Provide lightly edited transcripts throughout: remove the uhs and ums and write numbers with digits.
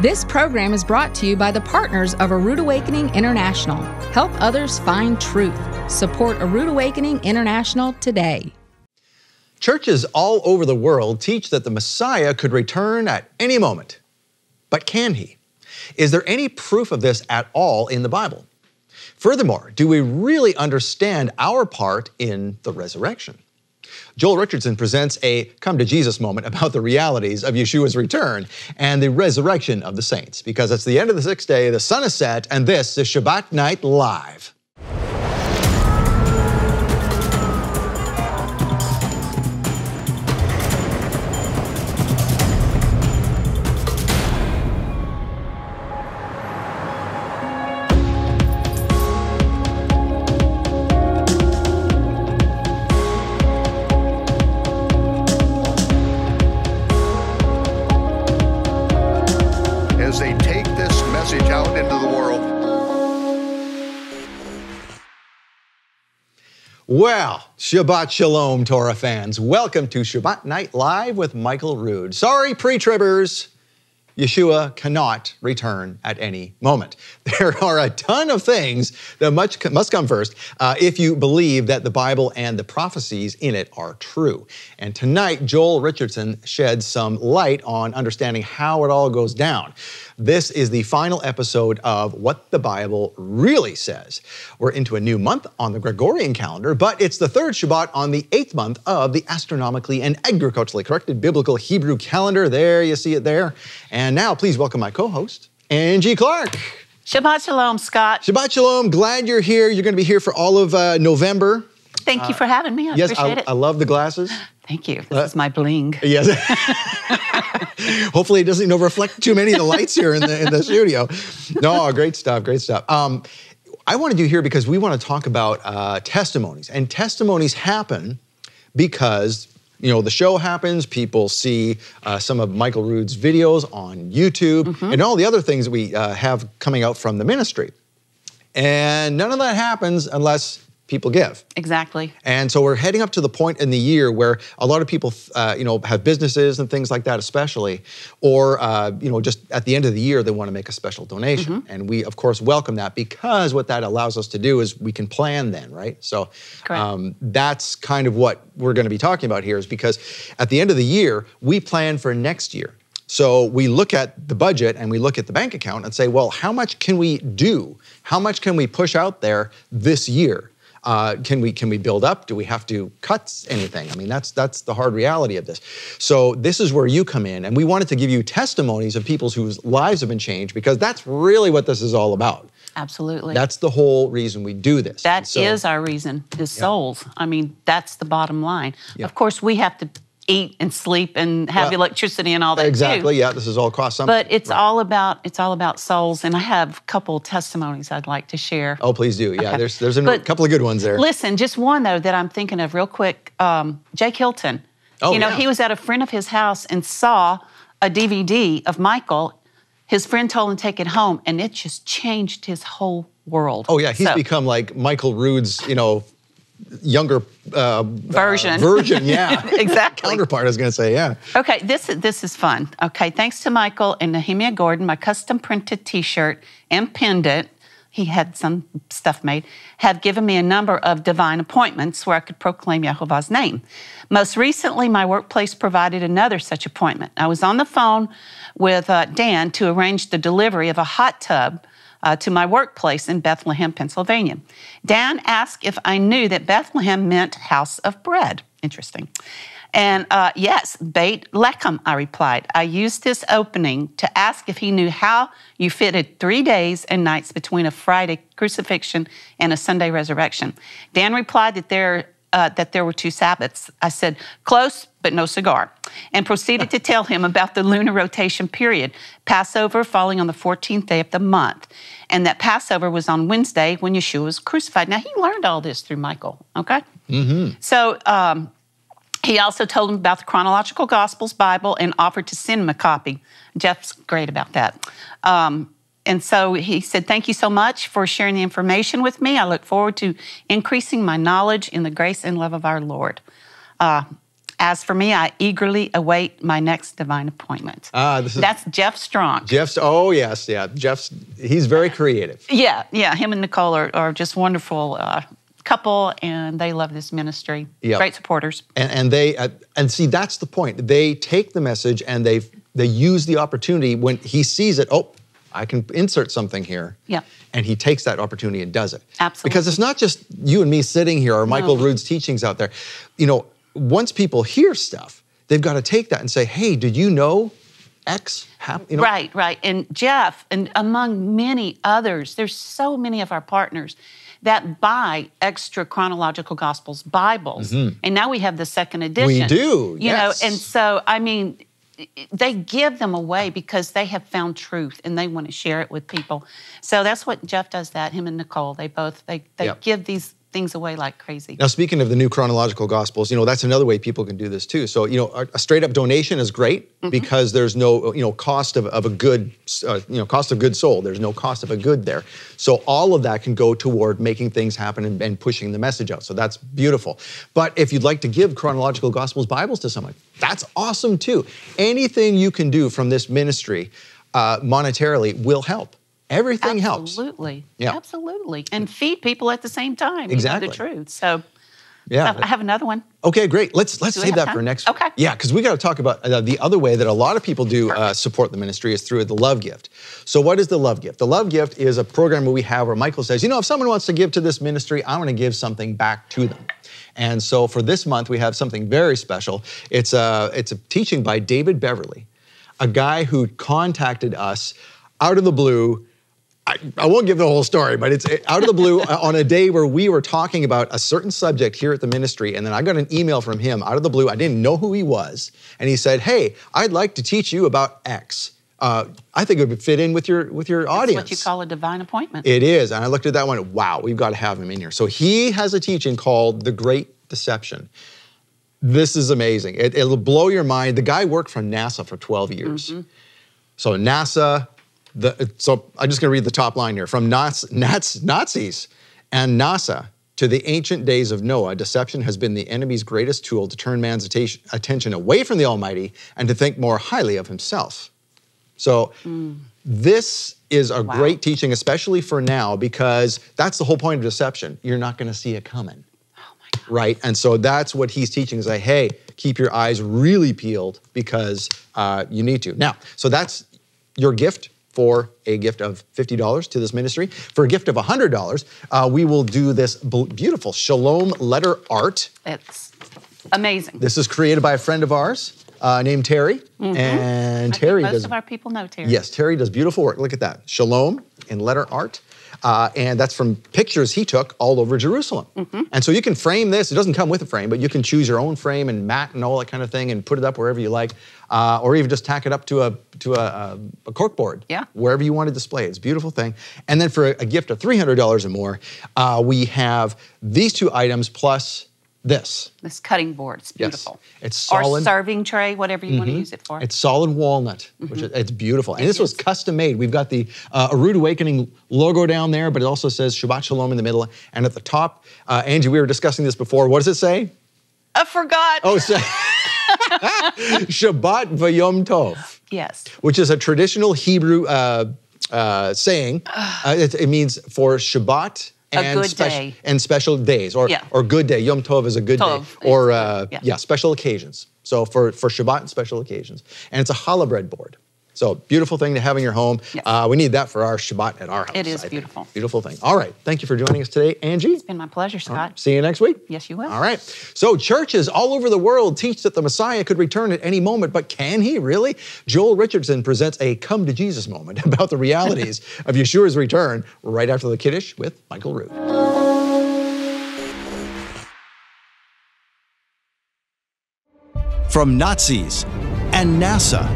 This program is brought to you by the partners of A Rood Awakening International. Help others find truth. Support A Rood Awakening International today. Churches all over the world teach that the Messiah could return at any moment. But can he? Is there any proof of this at all in the Bible? Furthermore, do we really understand our part in the resurrection? Joel Richardson presents a come-to-Jesus moment about the realities of Yeshua's return and the resurrection of the saints. Because it's the end of the sixth day, the sun is set, and this is Shabbat Night Live. Well, Shabbat Shalom, Torah fans. Welcome to Shabbat Night Live with Michael Rood. Sorry, pre-tribbers. Yeshua cannot return at any moment. There are a ton of things that must come first if you believe that the Bible and the prophecies in it are true. And tonight, Joel Richardson sheds some light on understanding how it all goes down. This is the final episode of What the Bible Really Says. We're into a new month on the Gregorian calendar, but it's the third Shabbat on the 8th month of the astronomically and agriculturally corrected biblical Hebrew calendar. There, you see it there. And now, please welcome my co-host, Angie Clark. Shabbat Shalom, Scott. Shabbat Shalom. Glad you're here. You're going to be here for all of November. Thank you for having me. I appreciate it. I love the glasses. Thank you. This is my bling. Yes. Hopefully it doesn't reflect too many of the lights here in the studio. No, great stuff, great stuff. I wanted you here because we want to talk about testimonies. And testimonies happen because, you know, the show happens, people see some of Michael Rood's videos on YouTube, and all the other things that we have coming out from the ministry. And none of that happens unless people give. Exactly. And so we're heading up to the point in the year where a lot of people, have businesses and things like that especially, or, just at the end of the year, they want to make a special donation. And we, of course, welcome that because what that allows us to do is we can plan then, right? So that's kind of what we're going to be talking about here is because at the end of the year, we plan for next year. So we look at the budget and we look at the bank account and say, well, how much can we do? How much can we push out there this year? Can we build up? Do we have to cut anything? I mean, that's the hard reality of this. So this is where you come in, and we wanted to give you testimonies of people whose lives have been changed because that's really what this is all about. Absolutely. That's the whole reason we do this. That is our reason, is souls. I mean, that's the bottom line. Of course, we have to eat and sleep and have electricity and all that exactly, too. yeah, this is all cost something. But it's all about souls, and I have a couple testimonies I'd like to share. Oh, please do. Yeah, there's a couple of good ones there. Listen, just one though that I'm thinking of real quick. Jake Hilton. Oh, he was at a friend of his house and saw a DVD of Michael. His friend told him to take it home, and it just changed his whole world. Oh yeah, he's become like Michael Rood's, younger version, yeah. Exactly. Counterpart, I was going to say, yeah. Okay, this is fun. Okay, thanks to Michael and Nehemiah Gordon, my custom printed T-shirt and pendant, he had some stuff made, have given me a number of divine appointments where I could proclaim Yehovah's name. Most recently, my workplace provided another such appointment. I was on the phone with Dan to arrange the delivery of a hot tub to my workplace in Bethlehem, Pennsylvania. Dan asked if I knew that Bethlehem meant house of bread. Interesting. And yes, Beit Lechem, I replied. I used this opening to ask if he knew how you fitted 3 days and nights between a Friday crucifixion and a Sunday resurrection. Dan replied that there were 2 Sabbaths. I said, close, but no cigar, and proceeded to tell him about the lunar rotation period, Passover falling on the 14th day of the month, and that Passover was on Wednesday when Yeshua was crucified. Now, he learned all this through Michael, okay? So he also told him about the Chronological Gospels Bible and offered to send him a copy. Jeff's great about that. And so he said, thank you so much for sharing the information with me. I look forward to increasing my knowledge in the grace and love of our Lord. As for me, I eagerly await my next divine appointment. That's Jeff Strong. Oh yes, yeah. He's very creative. Yeah. Him and Nicole are just wonderful couple, and they love this ministry. Yep. Great supporters. And they see, that's the point. They take the message and they use the opportunity when he sees it. Oh, I can insert something here. Yeah. And he takes that opportunity and does it. Absolutely. Because it's not just you and me sitting here or Michael Rood's teachings out there. You know, once people hear stuff, they've got to take that and say, hey, did you know X happened? You know? Right. And Jeff, and among many others, there's so many of our partners that buy extra chronological gospels Bibles. And now we have the second edition. We do, You know, and so, I mean, they give them away because they have found truth and they want to share it with people. So that's what Jeff does that, him and Nicole. They give these things away like crazy. Now, speaking of the new chronological gospels, you know, that's another way people can do this too. So, you know, a straight up donation is great because there's no, you know, cost of a good, cost of goods sold. There's no cost of a good there. So all of that can go toward making things happen and pushing the message out. So that's beautiful. But if you'd like to give chronological gospels Bibles to someone, that's awesome too. Anything you can do from this ministry monetarily will help. Everything helps. Absolutely. Yeah. Absolutely. And feed people at the same time. Exactly. The truth. So yeah. I have another one. Okay, great. Let's save that for next week. Okay. Yeah, because we got to talk about the other way that a lot of people do support the ministry is through the love gift. So what is the love gift? The love gift is a program we have where Michael says, you know, if someone wants to give to this ministry, I want to give something back to them. And so for this month, we have something very special. It's a teaching by David Beverly, a guy who contacted us out of the blue. I won't give the whole story, but it's out of the blue on a day where we were talking about a certain subject here at the ministry, and then I got an email from him out of the blue. I didn't know who he was, and he said, hey, I'd like to teach you about X. I think it would fit in with your audience. That's what you call a divine appointment. It is, and I looked at that one, wow, we've got to have him in here. So he has a teaching called The Great Deception. This is amazing. It'll blow your mind. The guy worked for NASA for 12 years. So NASA... So I'm just going to read the top line here. From Nazis and NASA to the ancient days of Noah, deception has been the enemy's greatest tool to turn man's attention away from the Almighty and to think more highly of himself. So this is a great teaching, especially for now, because that's the whole point of deception. You're not going to see it coming. Oh my God. Right? And so that's what he's teaching is like, hey, keep your eyes really peeled because you need to. Now, so that's your gift. For a gift of $50 to this ministry. For a gift of $100, we will do this beautiful Shalom letter art. It's amazing. This is created by a friend of ours named Terry. And Terry most of our people know Terry. Yes, Terry does beautiful work. Look at that. Shalom in letter art. And that's from pictures he took all over Jerusalem. And so you can frame this. It doesn't come with a frame, but you can choose your own frame and mat and all that kind of thing and put it up wherever you like, or even just tack it up to a corkboard, wherever you want to display it. It's a beautiful thing. And then for a gift of $300 or more, we have these two items plus this cutting board. It's beautiful. Yes. It's solid. Or serving tray, whatever you want to use it for. It's solid walnut, which it's beautiful. And this was custom made. We've got the Rood Awakening logo down there, but it also says Shabbat Shalom in the middle. And at the top, Angie, we were discussing this before. What does it say? I forgot. Oh, Shabbat V'Yom Tov. Yes. Which is a traditional Hebrew saying. It means for Shabbat and special days, or good day. Yom Tov is a good day, or special occasions. So for Shabbat and special occasions, and it's a challah bread board. So beautiful thing to have in your home. Yes. We need that for our Shabbat at our house. It is beautiful. Beautiful thing. All right, thank you for joining us today, Angie. It's been my pleasure, Scott. Right. See you next week. Yes, you will. All right. So churches all over the world teach that the Messiah could return at any moment, but can he really? Joel Richardson presents a come to Jesus moment about the realities of Yeshua's return right after the Kiddush with Michael Rood. From Nazis and NASA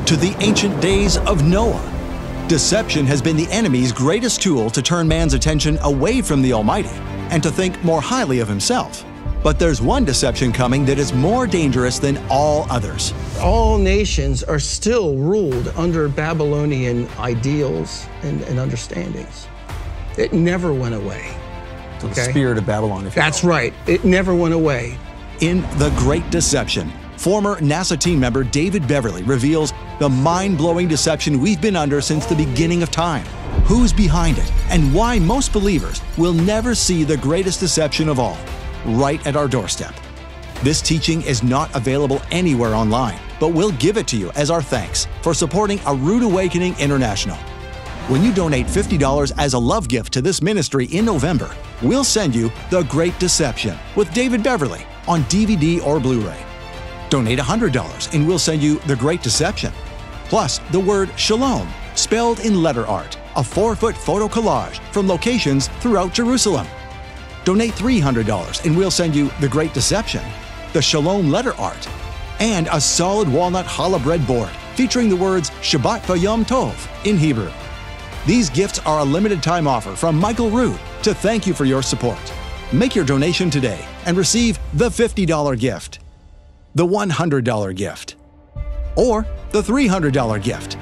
to the ancient days of Noah, deception has been the enemy's greatest tool to turn man's attention away from the Almighty and to think more highly of himself. But there's one deception coming that is more dangerous than all others. All nations are still ruled under Babylonian ideals and understandings. It never went away. So the spirit of Babylon, if you That's right. It never went away. In The Great Deception, former NASA team member David Beverly reveals the mind-blowing deception we've been under since the beginning of time, who's behind it, and why most believers will never see the greatest deception of all, right at our doorstep. This teaching is not available anywhere online, but we'll give it to you as our thanks for supporting A Rood Awakening International. When you donate $50 as a love gift to this ministry in November, we'll send you The Great Deception with David Beverly on DVD or Blu-ray. Donate $100 and we'll send you The Great Deception, plus the word Shalom, spelled in letter art, a 4-foot photo collage from locations throughout Jerusalem. Donate $300 and we'll send you The Great Deception, the Shalom letter art, and a solid walnut challah bread board featuring the words Shabbat v'Yom Tov in Hebrew. These gifts are a limited time offer from Michael Rood to thank you for your support. Make your donation today and receive the $50 gift, the $100 gift, or the $300 gift.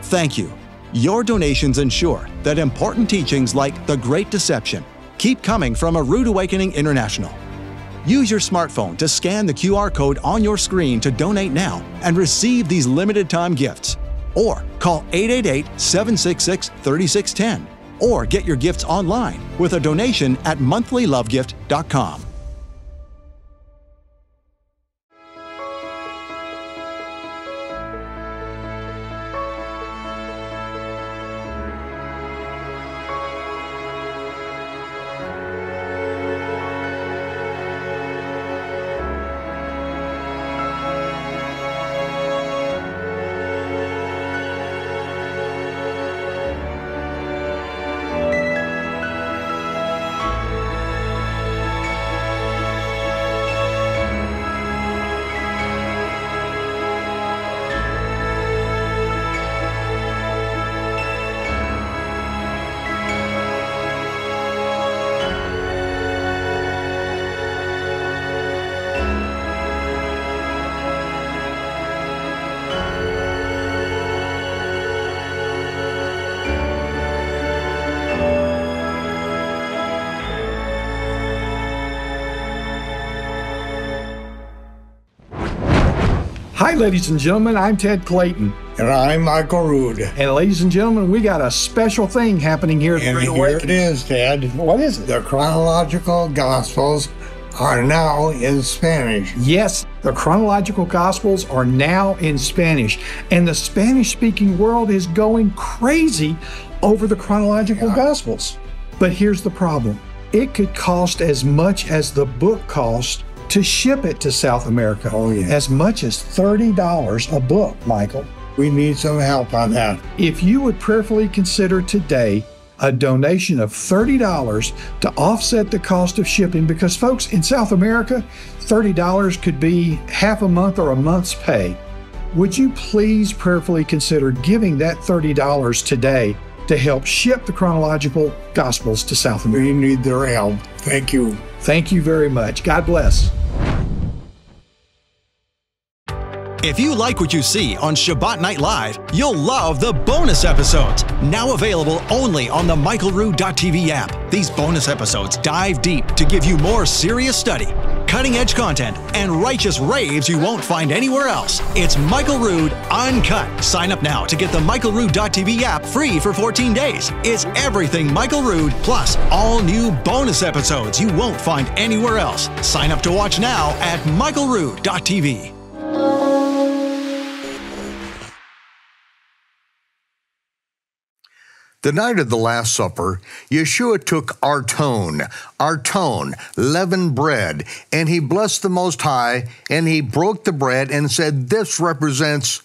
Thank you. Your donations ensure that important teachings like The Great Deception keep coming from A Rood Awakening International. Use your smartphone to scan the QR code on your screen to donate now and receive these limited time gifts. Or call 888-766-3610 or get your gifts online with a donation at monthlylovegift.com. Hi, ladies and gentlemen, I'm Ted Clayton. And I'm Michael Rood. And ladies and gentlemen, we got a special thing happening here at And Rood here Awakening. it is, Ted. What is it? The chronological Gospels are now in Spanish. Yes, the chronological Gospels are now in Spanish. And the Spanish-speaking world is going crazy over the chronological Gospels. But here's the problem. It could cost as much as the book cost to ship it to South America. Oh, yeah. As much as $30 a book, Michael. We need some help on that. If you would prayerfully consider today a donation of $30 to offset the cost of shipping, because folks, in South America, $30 could be half a month or a month's pay. Would you please prayerfully consider giving that $30 today to help ship the chronological Gospels to South America? We need their help. Thank you. Thank you very much. God bless. If you like what you see on Shabbat Night Live, you'll love the bonus episodes, now available only on the michaelrood.tv app. These bonus episodes dive deep to give you more serious study, cutting-edge content, and righteous raves you won't find anywhere else. It's Michael Rood Uncut. Sign up now to get the michaelrood.tv app free for 14 days. It's everything Michael Rood, plus all new bonus episodes you won't find anywhere else. Sign up to watch now at michaelrood.tv. The night of the Last Supper, Yeshua took arton, leavened bread, and he blessed the Most High, and he broke the bread and said, "This represents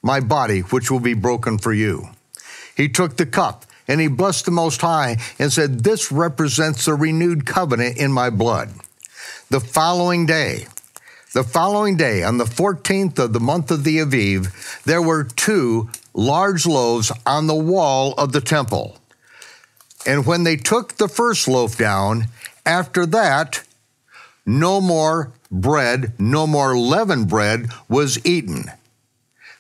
my body, which will be broken for you." He took the cup, and he blessed the Most High and said, "This represents the renewed covenant in my blood." The following day, on the 14th of the month of the Aviv, there were 2 large loaves on the wall of the temple. And when they took the first loaf down, after that, no more bread, no more leavened bread was eaten.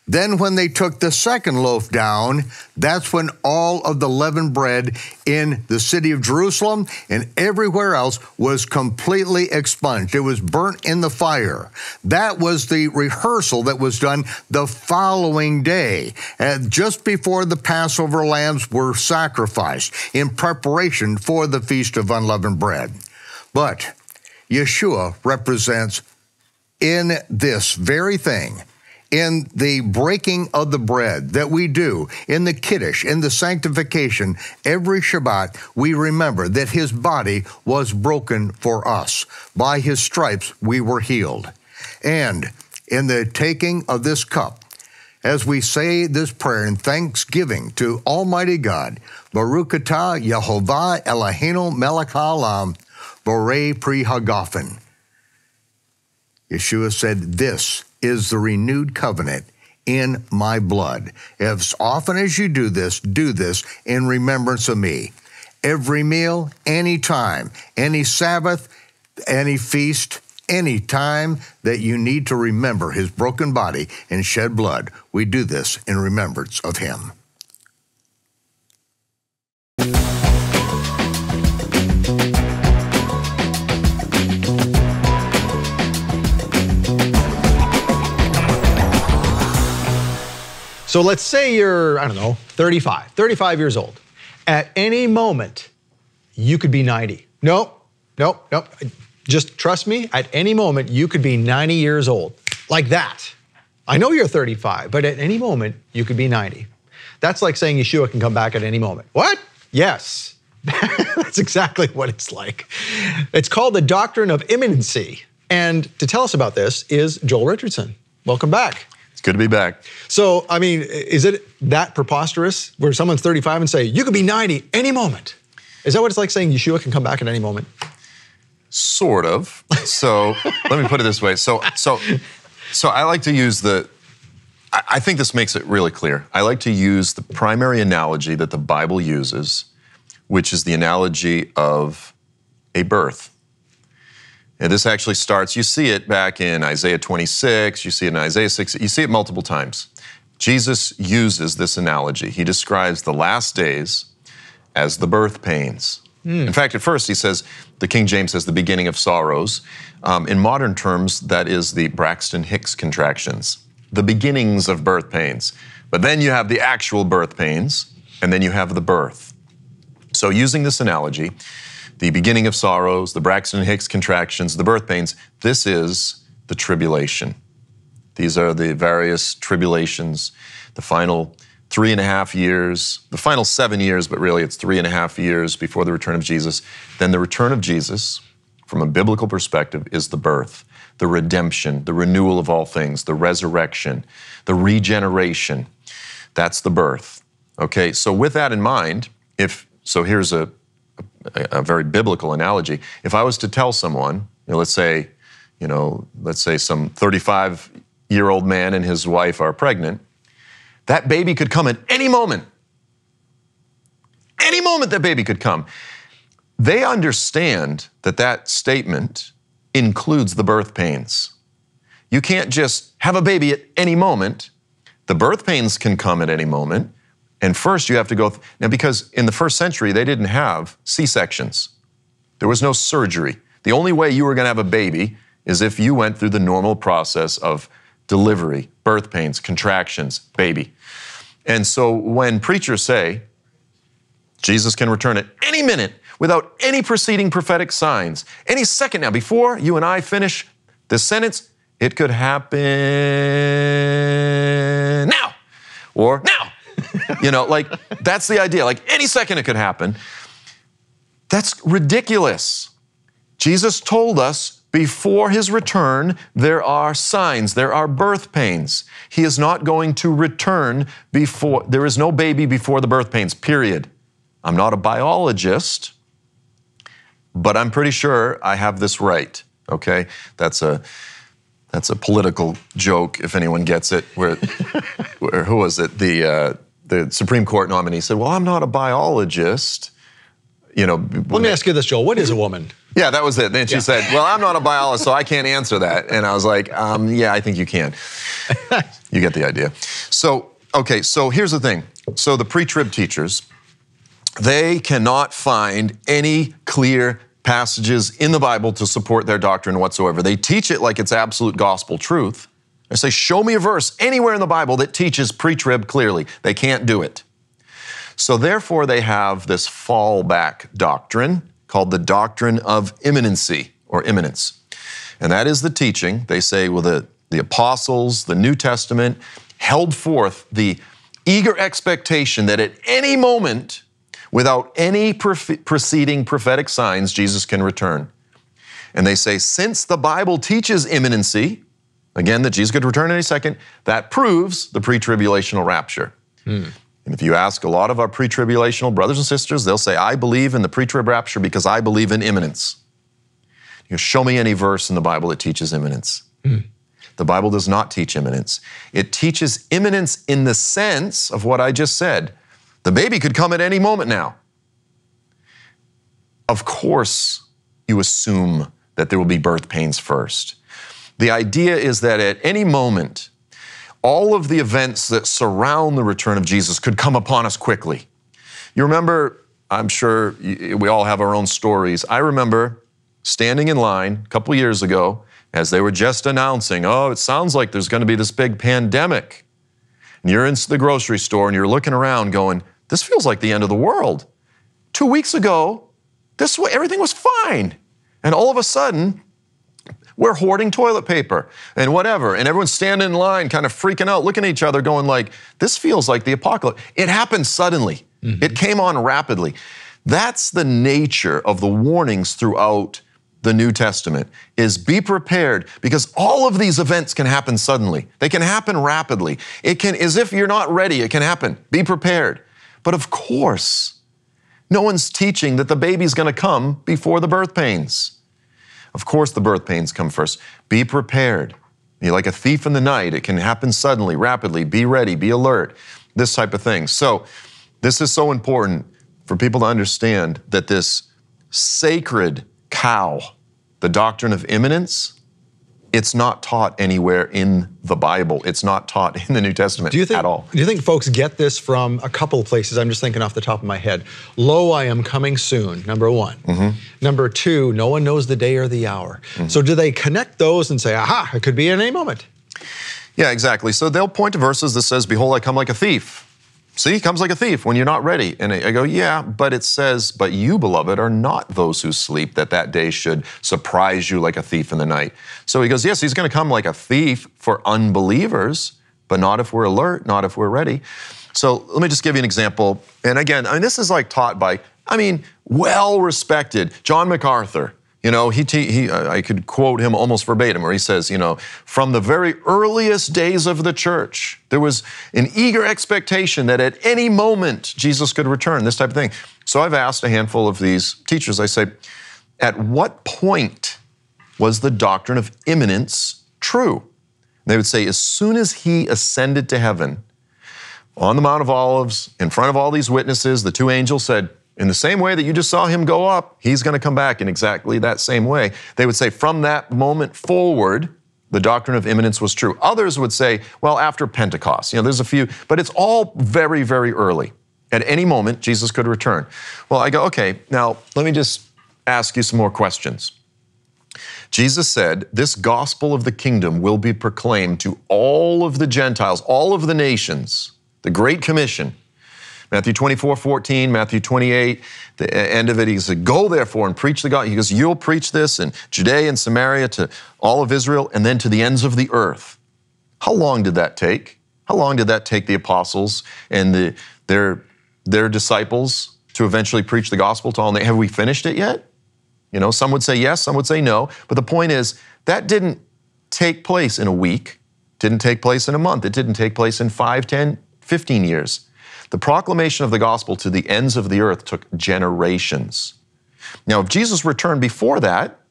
Then when they took the second loaf down, that's when all of the leavened bread in the city of Jerusalem and everywhere else was completely expunged. It was burnt in the fire. That was the rehearsal that was done the following day, just before the Passover lambs were sacrificed in preparation for the Feast of Unleavened Bread. But Yeshua represents in this very thing, in the breaking of the bread that we do, in the Kiddush, in the sanctification, every Shabbat, we remember that his body was broken for us. By his stripes, we were healed. And in the taking of this cup, as we say this prayer in thanksgiving to Almighty God, Baruch atah Yehovah Eloheinu melech haolam, borei pri hagafen. Yeshua said, this is the renewed covenant in my blood. As often as you do this in remembrance of me. Every meal, any time, any Sabbath, any feast, any time that you need to remember his broken body and shed blood, we do this in remembrance of him. So let's say you're, 35 years old. At any moment, you could be 90. Nope. Just trust me, at any moment, you could be 90 years old. Like that. I know you're 35, but at any moment, you could be 90. That's like saying Yeshua can come back at any moment. What? Yes. That's exactly what it's like. It's called the Doctrine of Imminency. And to tell us about this is Joel Richardson. Welcome back. Good to be back. So, is it that preposterous where someone's 35 and say, you could be 90 any moment? Is that what it's like saying Yeshua can come back at any moment? Sort of. So let me put it this way. So I like to use I think this makes it really clear. I like to use the primary analogy that the Bible uses, which is the analogy of a birth. And this actually starts, you see it back in Isaiah 26, you see it in Isaiah 6, you see it multiple times. Jesus uses this analogy. He describes the last days as the birth pains. In fact, at first he says, the King James says the beginning of sorrows. In modern terms, that is the Braxton Hicks contractions, the beginnings of birth pains. But then you have the actual birth pains, and then you have the birth. So using this analogy, the beginning of sorrows, the Braxton Hicks contractions, the birth pains, this is the tribulation. These are the various tribulations, the final 3.5 years, the final 7 years, but really it's 3.5 years before the return of Jesus. Then the return of Jesus, from a biblical perspective, is the birth, the redemption, the renewal of all things, the resurrection, the regeneration. That's the birth. Okay, so with that in mind, here's a very biblical analogy. If I was to tell someone, let's say some 35-year-old man and his wife are pregnant, that baby could come at any moment. Any moment that baby could come. They understand that statement includes the birth pains. You can't just have a baby at any moment. The birth pains can come at any moment. And first you have to go, now because in the first century, they didn't have C-sections. There was no surgery. The only way you were gonna have a baby is if you went through the normal process of delivery, birth pains, contractions, baby. And so when preachers say, Jesus can return at any minute without any preceding prophetic signs, any second now, before you and I finish this sentence, it could happen now, or now. That's the idea. Like any second it could happen. That's ridiculous. Jesus told us before his return, there are signs, there are birth pains. He is not going to return there is no baby before the birth pains, period. I'm not a biologist, but I'm pretty sure I have this right, okay? That's a political joke, if anyone gets it, where who was it? The Supreme Court nominee said, well, I'm not a biologist. Let me ask you this, Joel. What is a woman? Yeah, that was it. Then she said, well, I'm not a biologist, so I can't answer that. And I was like, yeah, I think you can. You get the idea. So, okay, so here's the thing. So the pre-trib teachers, they cannot find any clear passages in the Bible to support their doctrine whatsoever. They teach it like it's absolute gospel truth. They say, show me a verse anywhere in the Bible that teaches pre-trib clearly. They can't do it. So therefore, they have this fallback doctrine called the doctrine of imminency or imminence. And that is the teaching. They say, well, the apostles, the New Testament, held forth the eager expectation that at any moment, without any preceding prophetic signs, Jesus can return. And they say, since the Bible teaches imminency, again, that Jesus could return any second, that proves the pre-tribulational rapture. And if you ask a lot of our pre-tribulational brothers and sisters, they'll say, I believe in the pre-trib rapture because I believe in imminence. You show me any verse in the Bible that teaches imminence. The Bible does not teach imminence. It teaches imminence in the sense of what I just said. The baby could come at any moment now. Of course, you assume that there will be birth pains first. The idea is that at any moment, all of the events that surround the return of Jesus could come upon us quickly. You remember, I'm sure we all have our own stories. I remember standing in line a couple years ago as they were just announcing, oh, it sounds like there's going to be this big pandemic. And you're in the grocery store and you're looking around going, this feels like the end of the world. 2 weeks ago, everything was fine. And all of a sudden, we're hoarding toilet paper and whatever. And everyone's standing in line, kind of freaking out, looking at each other, going like, this feels like the apocalypse. It happened suddenly. It came on rapidly. That's the nature of the warnings throughout the New Testament, is be prepared, because all of these events can happen suddenly. They can happen rapidly. It can, as if you're not ready, it can happen. Be prepared. But of course, no one's teaching that the baby's going to come before the birth pains. Of course, the birth pains come first. Be prepared. You're like a thief in the night. It can happen suddenly, rapidly. Be ready, be alert, this type of thing. So this is so important for people to understand that this sacred cow, the doctrine of imminence, it's not taught anywhere in the Bible. It's not taught in the New Testament at all. Do you think folks get this from a couple of places? I'm just thinking off the top of my head. Lo, I am coming soon, number one. Number two, no one knows the day or the hour. So do they connect those and say, aha, it could be at any moment? Yeah, exactly. So they'll point to verses that says, behold, I come like a thief. See, he comes like a thief when you're not ready. And I go, yeah, but it says, but you, beloved, are not those who sleep, that day should surprise you like a thief in the night. So he goes, yes, he's going to come like a thief for unbelievers, but not if we're alert, not if we're ready. So let me just give you an example. And again, this is like taught by, well-respected John MacArthur. You know, I could quote him almost verbatim, where he says, you know, from the very earliest days of the church, there was an eager expectation that at any moment Jesus could return, this type of thing. So I've asked a handful of these teachers, I say, at what point was the doctrine of imminence true? And they would say, as soon as he ascended to heaven, on the Mount of Olives, in front of all these witnesses, the two angels said, in the same way that you just saw him go up, he's going to come back in exactly that same way. They would say from that moment forward, the doctrine of imminence was true. Others would say, well, after Pentecost, you know, there's a few, but it's all very, very early. At any moment, Jesus could return. Well, I go, okay, now let me just ask you some more questions. Jesus said, this gospel of the kingdom will be proclaimed to all of the Gentiles, all of the nations, the Great Commission. Matthew 24:14, Matthew 28, the end of it, he said, go therefore and preach the gospel. He goes, you'll preach this in Judea and Samaria to all of Israel and then to the ends of the earth. How long did that take? How long did that take the apostles and their disciples to eventually preach the gospel to all? Have we finished it yet? You know, some would say yes, some would say no. But the point is, that didn't take place in a week, didn't take place in a month. It didn't take place in 5, 10, 15 years. The proclamation of the gospel to the ends of the earth took generations. Now, if Jesus returned before that,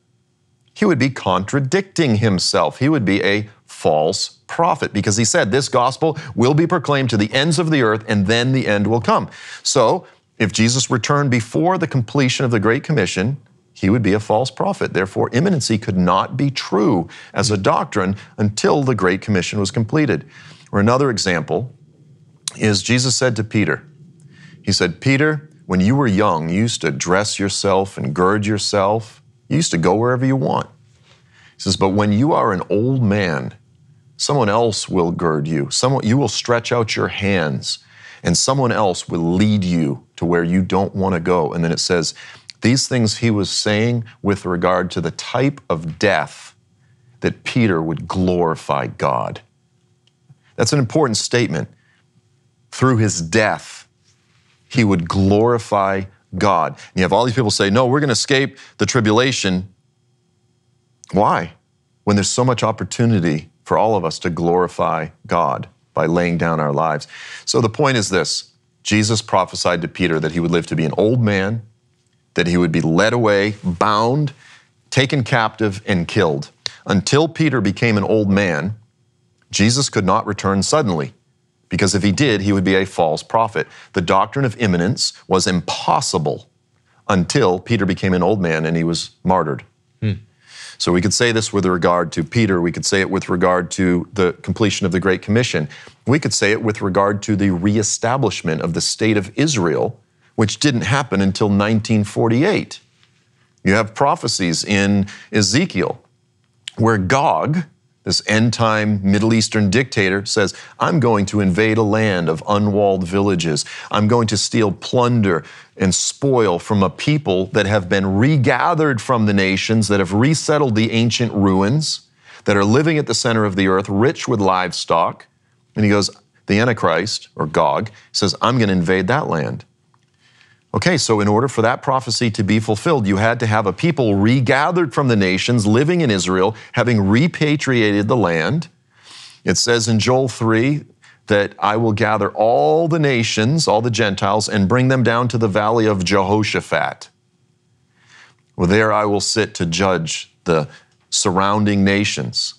he would be contradicting himself. He would be a false prophet because he said this gospel will be proclaimed to the ends of the earth and then the end will come. So if Jesus returned before the completion of the Great Commission, he would be a false prophet. Therefore, imminency could not be true as a doctrine until the Great Commission was completed. Or another example is Jesus said to Peter, he said, Peter, when you were young, you used to dress yourself and gird yourself. You used to go wherever you want. He says, but when you are an old man, someone else will gird you. You will stretch out your hands, and someone else will lead you to where you don't want to go. And then it says, these things he was saying with regard to the type of death that Peter would glorify God. That's an important statement. Through his death, he would glorify God. And you have all these people say, no, we're going to escape the tribulation. Why? When there's so much opportunity for all of us to glorify God by laying down our lives. So the point is this, Jesus prophesied to Peter that he would live to be an old man, that he would be led away, bound, taken captive, and killed. Until Peter became an old man, Jesus could not return suddenly, because if he did, he would be a false prophet. The doctrine of imminence was impossible until Peter became an old man and he was martyred. So we could say this with regard to Peter. We could say it with regard to the completion of the Great Commission. We could say it with regard to the reestablishment of the state of Israel, which didn't happen until 1948. You have prophecies in Ezekiel where Gog, this end-time Middle Eastern dictator, says, I'm going to invade a land of unwalled villages. I'm going to steal plunder and spoil from a people that have been regathered from the nations, that have resettled the ancient ruins, that are living at the center of the earth, rich with livestock. And he goes, the Antichrist, or Gog, says, I'm going to invade that land. Okay, so in order for that prophecy to be fulfilled, you had to have a people regathered from the nations, living in Israel, having repatriated the land. It says in Joel 3 that I will gather all the nations, all the Gentiles, and bring them down to the valley of Jehoshaphat. Well, there I will sit to judge the surrounding nations.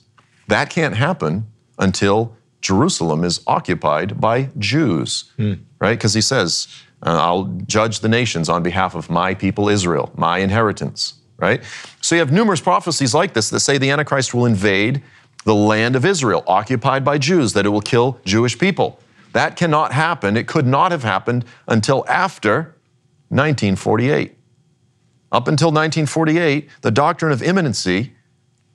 That can't happen until Jerusalem is occupied by Jews, right? Because he says, I'll judge the nations on behalf of my people Israel, my inheritance, right? So you have numerous prophecies like this that say the Antichrist will invade the land of Israel, occupied by Jews, that it will kill Jewish people. That cannot happen. It could not have happened until after 1948. Up until 1948, the doctrine of imminency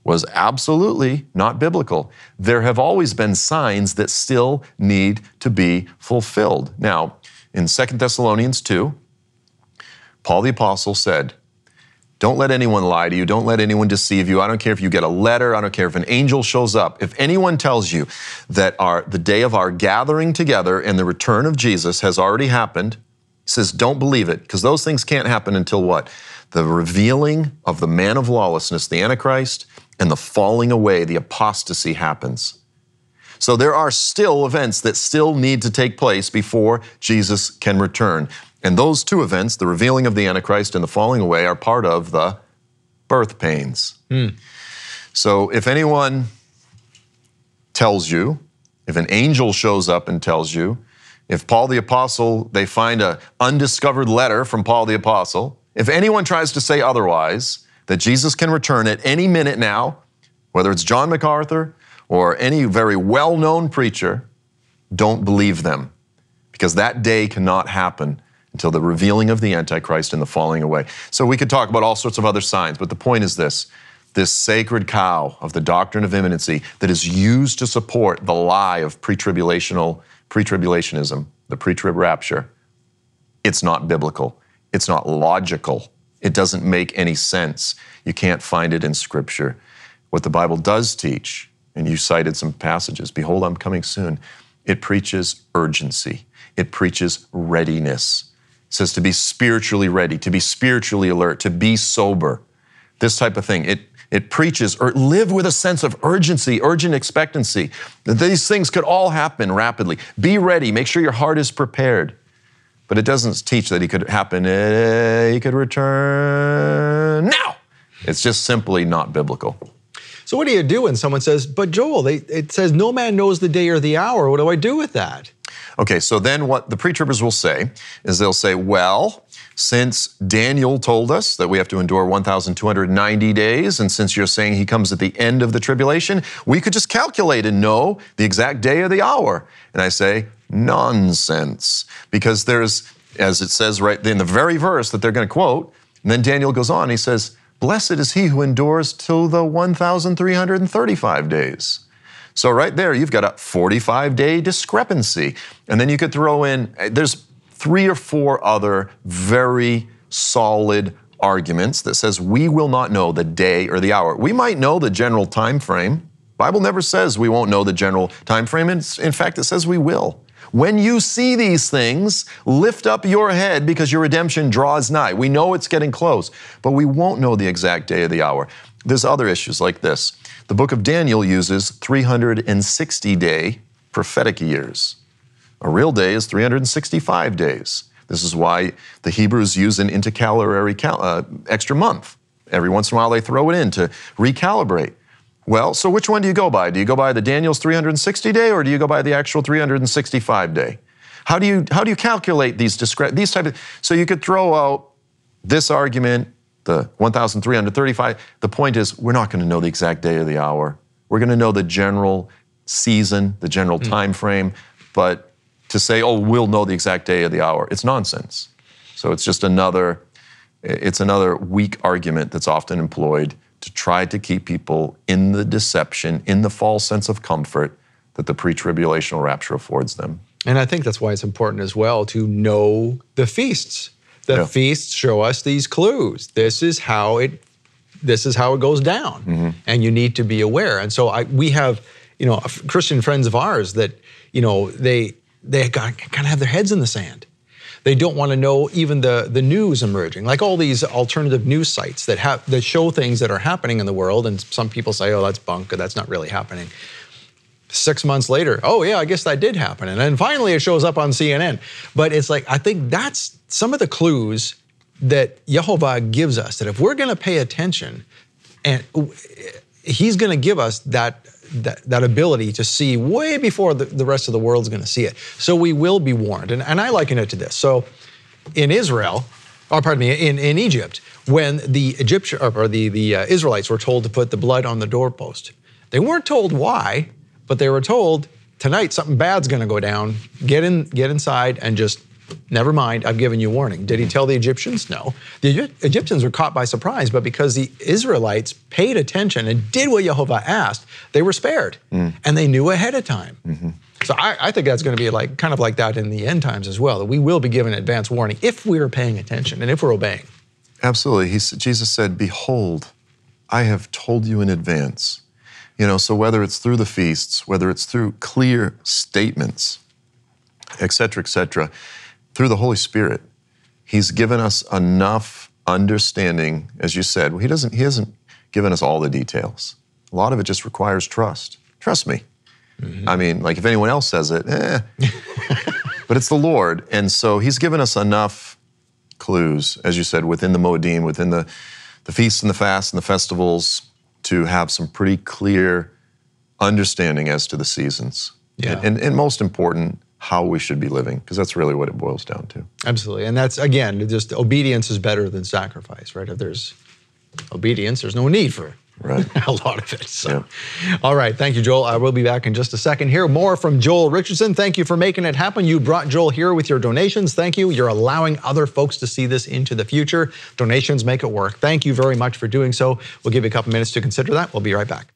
was absolutely not biblical. There have always been signs that still need to be fulfilled. Now, in 2 Thessalonians 2, Paul the Apostle said, don't let anyone lie to you. Don't let anyone deceive you. I don't care if you get a letter. I don't care if an angel shows up. If anyone tells you that the day of our gathering together and the return of Jesus has already happened, he says, don't believe it, because those things can't happen until what? The revealing of the man of lawlessness, the Antichrist, and the falling away, the apostasy happens. So there are still events that still need to take place before Jesus can return. And those two events, the revealing of the Antichrist and the falling away, are part of the birth pains. So if anyone tells you, if an angel shows up and tells you, if Paul the Apostle, they find an undiscovered letter from Paul the Apostle, if anyone tries to say otherwise, that Jesus can return at any minute now, whether it's John MacArthur or any very well-known preacher, don't believe them, because that day cannot happen until the revealing of the Antichrist and the falling away. So we could talk about all sorts of other signs, but the point is this sacred cow of the doctrine of imminency that is used to support the lie of pre-tribulationism, the pre-trib rapture, it's not biblical. It's not logical. It doesn't make any sense. You can't find it in Scripture. What the Bible does teach, and you cited some passages, behold, I'm coming soon, it preaches urgency. It preaches readiness. It says to be spiritually ready, to be spiritually alert, to be sober, this type of thing. It preaches, or live with a sense of urgency, urgent expectancy. These things could all happen rapidly. Be ready, make sure your heart is prepared. But it doesn't teach that he could return now. It's just simply not biblical. So what do you do when someone says, but Joel, it says no man knows the day or the hour. What do I do with that? Okay, so then what the pre-tribbers will say is they'll say, well, since Daniel told us that we have to endure 1,290 days, and since you're saying he comes at the end of the tribulation, we could just calculate and know the exact day or the hour. And I say, nonsense. Because there's, as it says right in the very verse that they're going to quote, and then Daniel goes on, he says, blessed is he who endures till the 1,335 days. So right there, you've got a 45-day discrepancy. And then you could throw in, there's 3 or 4 other very solid arguments that says we will not know the day or the hour. We might know the general time frame. Bible never says we won't know the general time frame. In fact, it says we will. When you see these things, lift up your head because your redemption draws nigh. We know it's getting close, but we won't know the exact day or the hour. There's other issues like this. The book of Daniel uses 360-day prophetic years. A real day is 365 days. This is why the Hebrews use an intercalary extra month. Every once in a while they throw it in to recalibrate. Well, so which one do you go by? Do you go by the Daniel's 360-day or do you go by the actual 365-day? How do you calculate these type of, so you could throw out this argument, the 1,335. The point is, we're not going to know the exact day or the hour. We're going to know the general season, the general time frame, but to say, oh, we'll know the exact day or the hour, it's nonsense. So it's just another weak argument that's often employed to try to keep people in the deception, in the false sense of comfort that the pre-tribulational rapture affords them. And I think that's why it's important as well to know the feasts. The feasts show us these clues. This is how it goes down, and you need to be aware. And so we have, Christian friends of ours that, they kind of have their heads in the sand. They don't want to know even the news emerging, like all these alternative news sites that show things that are happening in the world. And some people say, oh, that's bunk, or that's not really happening. 6 months later, oh yeah, I guess that did happen. And then finally it shows up on CNN. But it's like, I think that's some of the clues that Yehovah gives us, that if we're going to pay attention, and he's going to give us that ability to see way before the rest of the world's going to see it. So we will be warned. And I liken it to this. So in in Egypt, when the Israelites were told to put the blood on the doorpost, they weren't told why, but they were told, tonight something bad's going to go down. Get inside and just, never mind, I've given you warning. Did he tell the Egyptians? No. The Egyptians were caught by surprise, but because the Israelites paid attention and did what Yehovah asked, they were spared. And they knew ahead of time. So I think that's going to be kind of like that in the end times as well, that we will be given advance warning if we're paying attention and if we're obeying. Absolutely. Jesus said, behold, I have told you in advance. So whether it's through the feasts, whether it's through clear statements, et cetera, through the Holy Spirit, he's given us enough understanding, as you said. He hasn't given us all the details. A lot of it just requires trust. Trust me. I mean, like if anyone else says it, but it's the Lord. And so he's given us enough clues, as you said, within the Moedim, within the feasts and the fasts and the festivals, to have some pretty clear understanding as to the seasons. Yeah. And most important, how we should be living, because that's really what it boils down to. Absolutely. And that's, again, just obedience is better than sacrifice, right? If there's obedience, there's no need for a lot of it. So. Yeah. All right. Thank you, Joel. I will be back in just a second. Hear more from Joel Richardson. Thank you for making it happen. You brought Joel here with your donations. Thank you. You're allowing other folks to see this into the future. Donations make it work. Thank you very much for doing so. We'll give you a couple minutes to consider that. We'll be right back.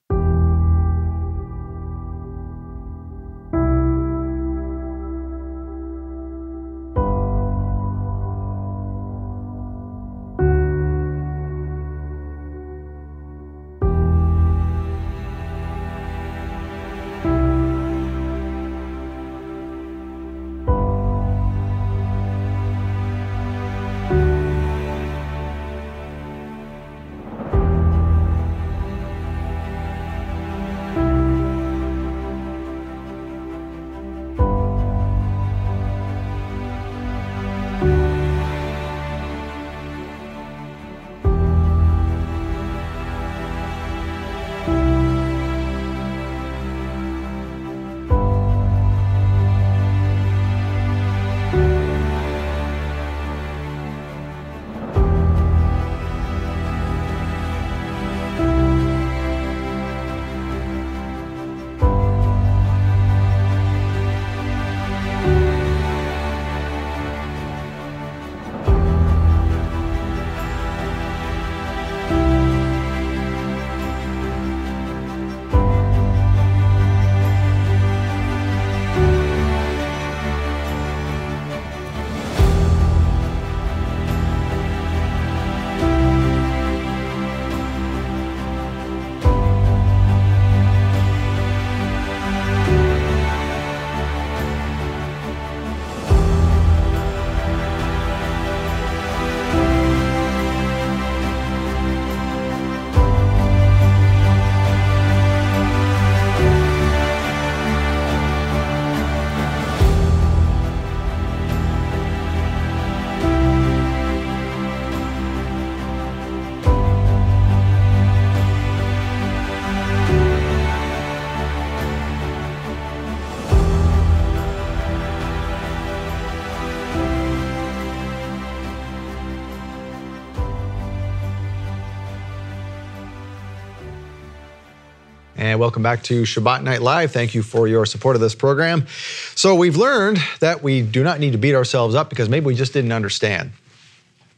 And welcome back to Shabbat Night Live. Thank you for your support of this program. So we've learned that we do not need to beat ourselves up because maybe we just didn't understand.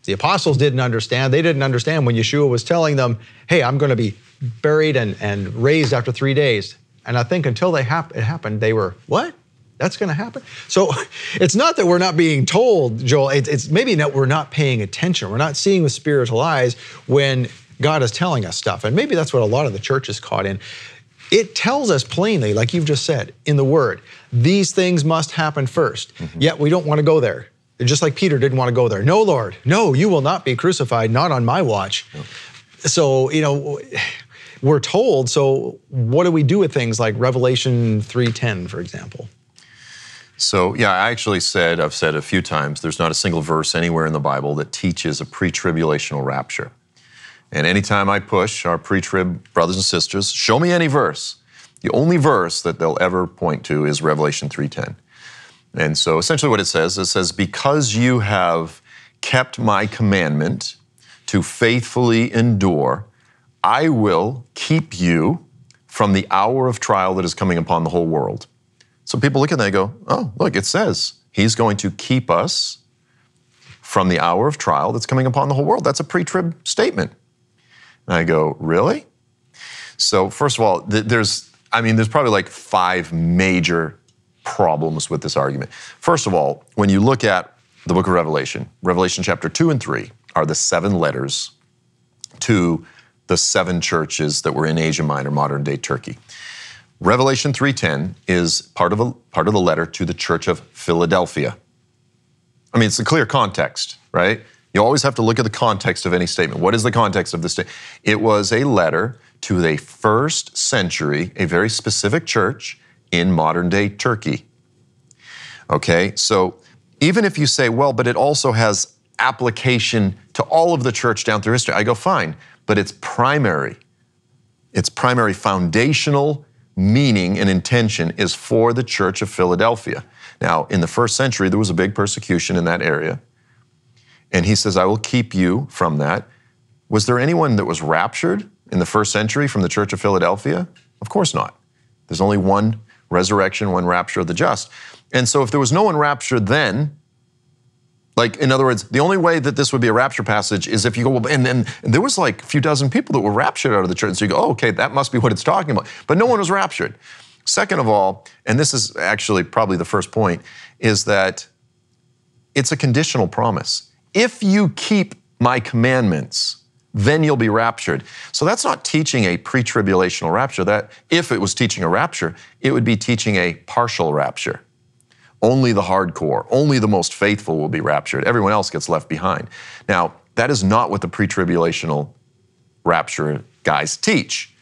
The apostles didn't understand. They didn't understand when Yeshua was telling them, hey, I'm going to be buried and raised after 3 days. And I think until it happened, they were, what? That's going to happen? So it's not that we're not being told, Joel. It's maybe that we're not paying attention. We're not seeing with spiritual eyes when God is telling us stuff. And maybe that's what a lot of the church is caught in. It tells us plainly, like you've just said, in the Word, these things must happen first. Yet we don't want to go there. Just like Peter didn't want to go there. No, Lord, no, you will not be crucified, not on my watch. No. So, we're told, so what do we do with things like Revelation 3:10, for example? So, yeah, I've said a few times, there's not a single verse anywhere in the Bible that teaches a pre-tribulational rapture. And anytime I push our pre-trib brothers and sisters, show me any verse. The only verse that they'll ever point to is Revelation 3:10. And so essentially what it says, because you have kept my commandment to faithfully endure, I will keep you from the hour of trial that is coming upon the whole world. So people look at that and go, oh, look, it says he's going to keep us from the hour of trial that's coming upon the whole world. That's a pre-trib statement. And I go, really? So first of all, there's probably like 5 major problems with this argument. First of all, when you look at the book of Revelation, Revelation chapter 2 and 3 are the 7 letters to the 7 churches that were in Asia Minor, modern day Turkey. Revelation 3:10 is part of the letter to the church of Philadelphia. I mean, it's a clear context, right? You always have to look at the context of any statement. What is the context of the statement? It was a letter to the 1st century, a very specific church in modern day Turkey. Okay, so even if you say, well, but it also has application to all of the church down through history, I go, fine, but its primary foundational meaning and intention is for the church of Philadelphia. Now, in the 1st century, there was a big persecution in that area. And he says, I will keep you from that. Was there anyone that was raptured in the 1st century from the church of Philadelphia? Of course not. There's only one resurrection, one rapture of the just. And so if there was no one raptured then, like, in other words, the only way that this would be a rapture passage is if you go, well, and there was like a few dozen people that were raptured out of the church. And so you go, oh, okay, that must be what it's talking about. But no one was raptured. Second of all, and this is actually probably the first point, is that it's a conditional promise. If you keep my commandments, then you'll be raptured. So that's not teaching a pre-tribulational rapture. That if it was teaching a rapture, it would be teaching a partial rapture. Only the hardcore, only the most faithful will be raptured. Everyone else gets left behind. Now, that is not what the pre-tribulational rapture guys teach.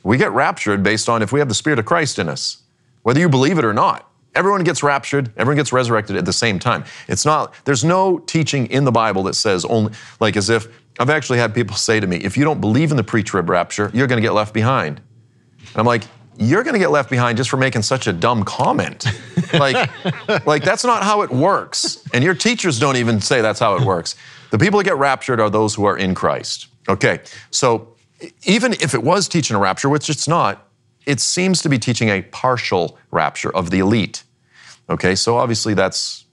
We get raptured based on if we have the Spirit of Christ in us, whether you believe it or not. Everyone gets raptured, everyone gets resurrected at the same time. It's not, there's no teaching in the Bible that says only, like as if, I've actually had people say to me, if you don't believe in the pre-trib rapture, you're going to get left behind. And I'm like, you're going to get left behind just for making such a dumb comment. Like that's not how it works. And your teachers don't even say that's how it works. The people that get raptured are those who are in Christ. Okay, so even if it was teaching a rapture, which it's not, it seems to be teaching a partial rapture of the elite. Okay, so obviously that's,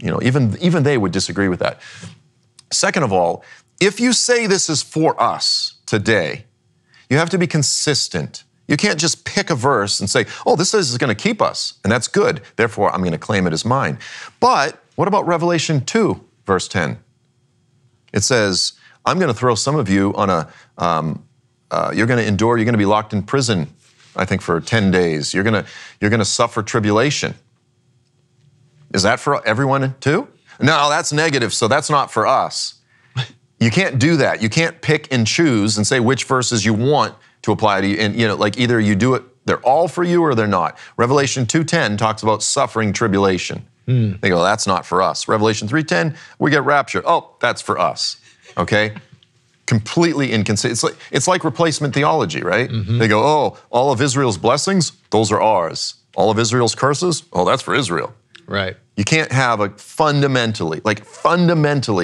even they would disagree with that. Second of all, if you say this is for us today, you have to be consistent. You can't just pick a verse and say, oh, this is going to keep us, and that's good. Therefore, I'm going to claim it as mine. But what about Revelation 2, verse 10? It says, I'm going to throw some of you on you're going to endure, you're going to be locked in prison, I think, for 10 days. You're going to suffer tribulation. Is that for everyone too? No, that's negative, so that's not for us. You can't do that. You can't pick and choose and say which verses you want to apply to you. And, like either you do it, they're all for you or they're not. Revelation 2:10 talks about suffering tribulation. They go, that's not for us. Revelation 3:10, we get raptured. Oh, that's for us. Okay? Completely inconsistent. It's like replacement theology, right? They go, oh, all of Israel's blessings, those are ours. All of Israel's curses, oh, that's for Israel. Right. You can't have a fundamentally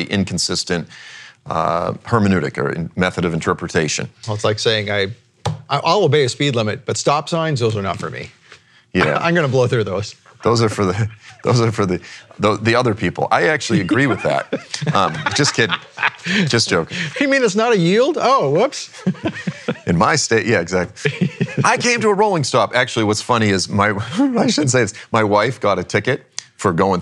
inconsistent hermeneutic or method of interpretation. Well, it's like saying I I'll obey a speed limit, but stop signs, those are not for me. Yeah. I'm going to blow through those. Those are for the other people. I actually agree with that. Just kidding. Just joking. You mean it's not a yield? Oh, whoops. In my state, yeah, exactly. I came to a rolling stop. Actually, what's funny is I shouldn't say this. My wife got a ticket for rolling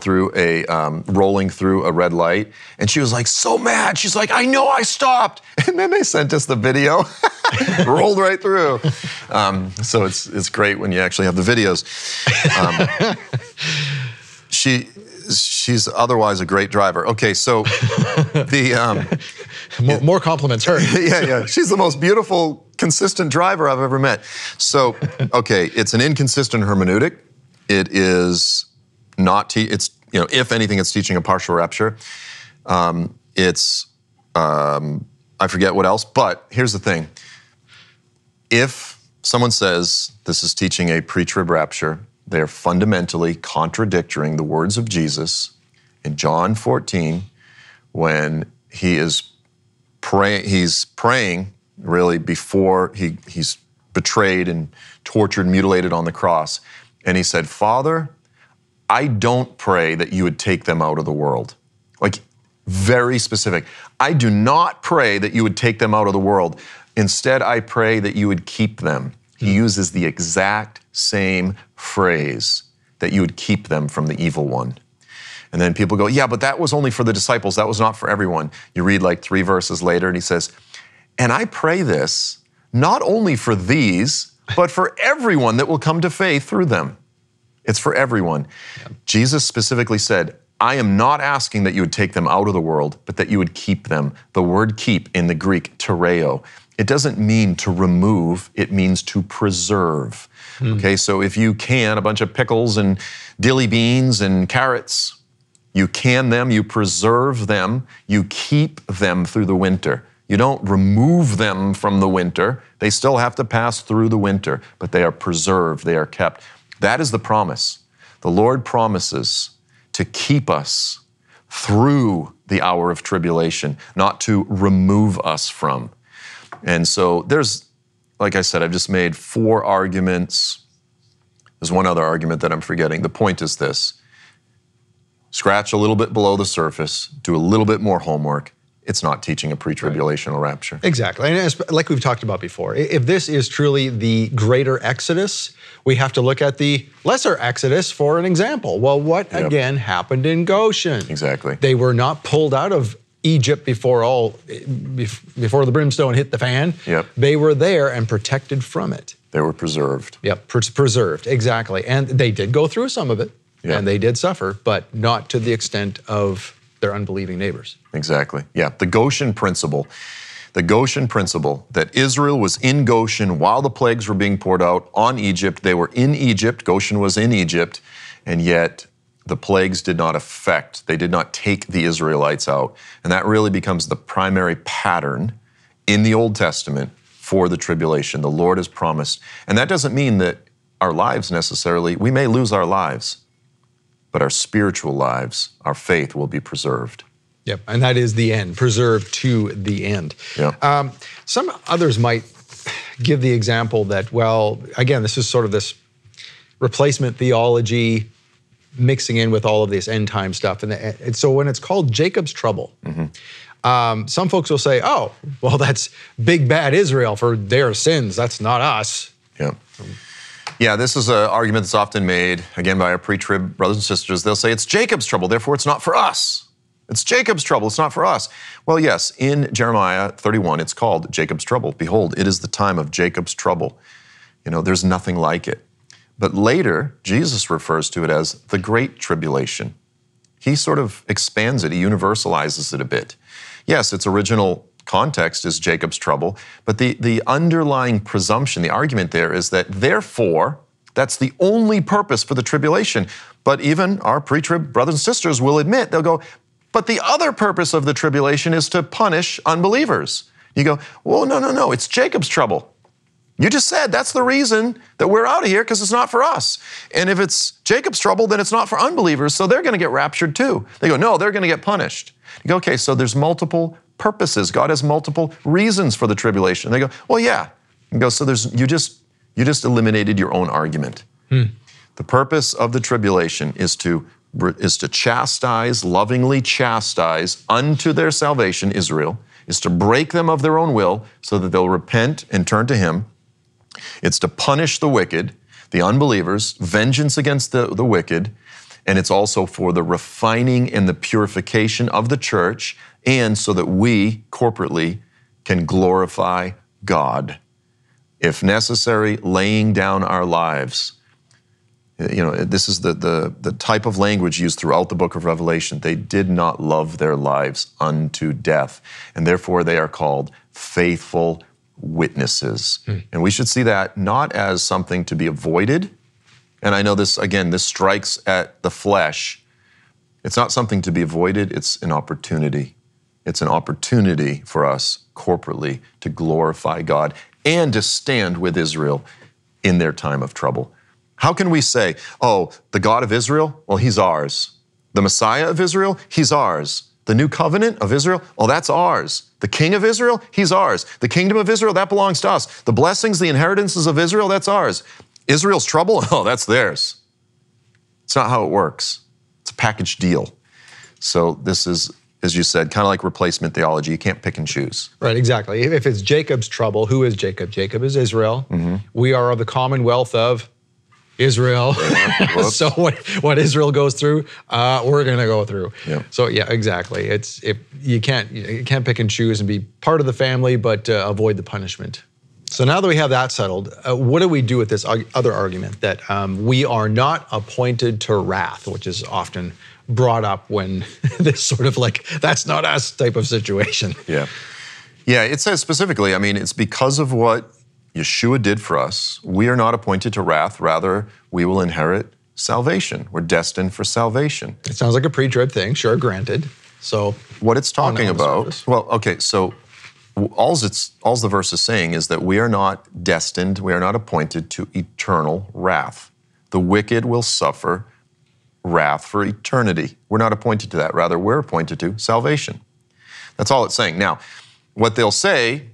through a red light, and she was like so mad. She's like, I know I stopped, and then they sent us the video. Rolled right through. So it's great when you actually have the videos. She's otherwise a great driver. Okay, so more compliments her. Yeah. She's the most beautiful, consistent driver I've ever met. So, okay, it's an inconsistent hermeneutic. It is not. It's if anything, it's teaching a partial rapture. I forget what else. But here's the thing. If someone says this is teaching a pre-trib rapture, they're fundamentally contradicting the words of Jesus in John 14 when he's praying really before he's betrayed and tortured, mutilated on the cross. And he said, Father, I don't pray that you would take them out of the world. Like, very specific. I do not pray that you would take them out of the world. Instead, I pray that you would keep them. He uses the exact same phrase, that you would keep them from the evil one. And then people go, yeah, but that was only for the disciples. That was not for everyone. You read like 3 verses later, and he says, and I pray this not only for these, but for everyone that will come to faith through them. It's for everyone. Yeah. Jesus specifically said, I am not asking that you would take them out of the world, but that you would keep them. The word keep in the Greek, tereo, it doesn't mean to remove, it means to preserve. Okay, so if you can a bunch of pickles and dilly beans and carrots, you can them, you preserve them, you keep them through the winter. You don't remove them from the winter. They still have to pass through the winter, but they are preserved, they are kept. That is the promise. The Lord promises to keep us through the hour of tribulation, not to remove us from. And so there's, like I said, I've just made 4 arguments. There's one other argument that I'm forgetting. The point is this. Scratch a little bit below the surface, do a little bit more homework. It's not teaching a pre-tribulational rapture. Exactly. And like we've talked about before, if this is truly the greater Exodus, we have to look at the lesser Exodus for an example. Well, what again happened in Goshen? Exactly. They were not pulled out of Egypt before the brimstone hit the fan. Yep. They were there and protected from it. They were preserved. Yep, preserved, exactly. And they did go through some of it, and they did suffer, but not to the extent of their unbelieving neighbors. Exactly, yeah. The Goshen principle that Israel was in Goshen while the plagues were being poured out on Egypt. They were in Egypt, Goshen was in Egypt, and yet the plagues did not affect, they did not take the Israelites out. And that really becomes the primary pattern in the Old Testament for the tribulation. The Lord has promised. And that doesn't mean that our lives necessarily, we may lose our lives, but our spiritual lives, our faith will be preserved. Yep, and that is the end, preserved to the end. Yep. Some others might give the example that, well, again, this is sort of this replacement theology mixing in with all of this end time stuff. And so when it's called Jacob's trouble, some folks will say, oh, well, that's big bad Israel for their sins. That's not us. Yeah. Yeah, this is an argument that's often made, again, by our pre-trib brothers and sisters. They'll say, it's Jacob's trouble, therefore it's not for us. It's Jacob's trouble, it's not for us. Well, yes, in Jeremiah 31, it's called Jacob's trouble. Behold, it is the time of Jacob's trouble. You know, there's nothing like it. But later, Jesus refers to it as the Great Tribulation. He sort of expands it, he universalizes it a bit. Yes, its original context is Jacob's trouble, but the underlying presumption, the argument there is that therefore, that's the only purpose for the tribulation. But even our pre-trib brothers and sisters will admit, they'll go, but the other purpose of the tribulation is to punish unbelievers. You go, well, no, it's Jacob's trouble. You just said that's the reason that we're out of here, because it's not for us. And if it's Jacob's trouble, then it's not for unbelievers, so they're going to get raptured too. They go, no, they're going to get punished. You go, okay, so there's multiple purposes. God has multiple reasons for the tribulation. They go, well, yeah, And go, so you just eliminated your own argument. The purpose of the tribulation is to chastise, lovingly chastise unto their salvation, Israel, is to break them of their own will so that they'll repent and turn to him. It's to punish the wicked, the unbelievers, vengeance against the wicked, and it's also for the refining and the purification of the church, and so that we corporately can glorify God. If necessary, laying down our lives. You know, this is the type of language used throughout the book of Revelation. They did not love their lives unto death, and therefore they are called faithful witnesses. And we should see that not as something to be avoided. And I know this, again, this strikes at the flesh. It's not something to be avoided, it's an opportunity. It's an opportunity for us corporately to glorify God and to stand with Israel in their time of trouble. How can we say, oh, the God of Israel, well, he's ours. The Messiah of Israel, he's ours. The new covenant of Israel, oh, that's ours. The King of Israel, he's ours. The kingdom of Israel, that belongs to us. The blessings, the inheritances of Israel, that's ours. Israel's trouble, oh, that's theirs. It's not how it works. It's a package deal. So this is, as you said, kind of like replacement theology. You can't pick and choose. Right, exactly. If it's Jacob's trouble, who is Jacob? Jacob is Israel. We are of the commonwealth of Israel. So what Israel goes through, we're going to go through. So yeah, exactly. You can't pick and choose and be part of the family, but avoid the punishment. So now that we have that settled, what do we do with this other argument that we are not appointed to wrath, which is often brought up when this sort of like, that's not us type of situation. Yeah, it says specifically, I mean, it's because of what Yeshua did for us. We are not appointed to wrath, rather we will inherit salvation. We're destined for salvation. It sounds like a pre-trib thing, sure, granted. So what it's talking about, well, okay, so all the verse is saying is that we are not destined, we are not appointed to eternal wrath. The wicked will suffer wrath for eternity. We're not appointed to that. Rather, we're appointed to salvation. That's all it's saying. Now, what they'll say,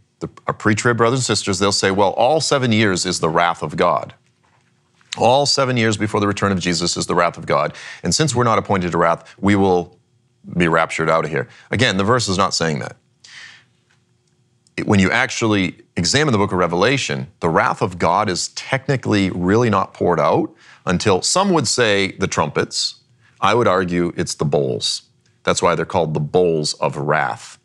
our pre-trib brothers and sisters, they'll say, well, all 7 years is the wrath of God. All 7 years before the return of Jesus is the wrath of God. And since we're not appointed to wrath, we will be raptured out of here. Again, the verse is not saying that. When you actually examine the book of Revelation, the wrath of God is technically really not poured out until, some would say, the trumpets. I would argue it's the bowls. That's why they're called the bowls of wrath.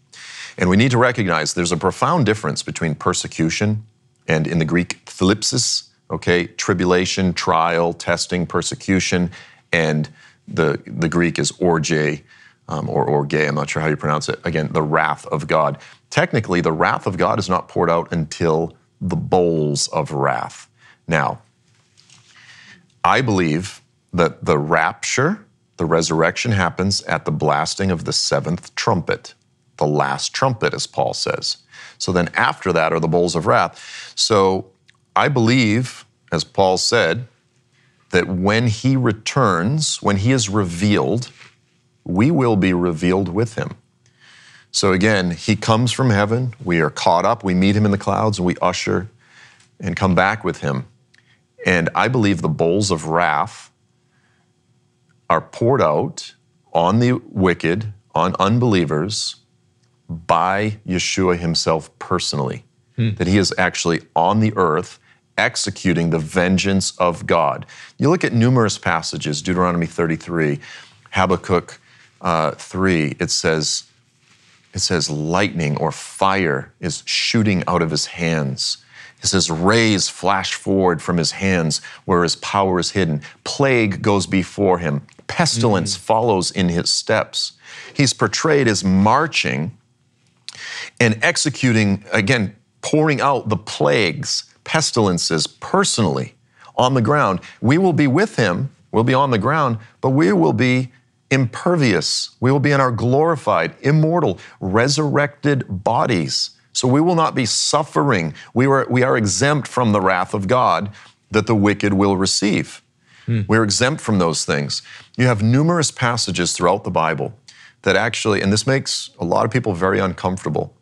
And we need to recognize there's a profound difference between persecution and, in the Greek, thlipsis, okay, tribulation, trial, testing, persecution, and the Greek is orge, or orge, I'm not sure how you pronounce it. Again, the wrath of God. Technically, the wrath of God is not poured out until the bowls of wrath. Now, I believe that the rapture, the resurrection, happens at the blasting of the seventh trumpet, the last trumpet, as Paul says. So then after that are the bowls of wrath. So I believe, as Paul said, that when he returns, when he is revealed, we will be revealed with him. So again, he comes from heaven, we are caught up, we meet him in the clouds, and we usher and come back with him. And I believe the bowls of wrath are poured out on the wicked, on unbelievers, by Yeshua himself personally. That he is actually on the earth executing the vengeance of God. You look at numerous passages, Deuteronomy 33, Habakkuk 3, it says lightning or fire is shooting out of his hands. It says rays flash forward from his hands where his power is hidden. Plague goes before him. Pestilence follows in his steps. He's portrayed as marching and executing, again, pouring out the plagues, pestilences personally on the ground. We will be with him, we'll be on the ground, but we will be impervious. We will be in our glorified, immortal, resurrected bodies. So we will not be suffering. We are exempt from the wrath of God that the wicked will receive. We're exempt from those things. You have numerous passages throughout the Bible that actually, and this makes a lot of people very uncomfortable,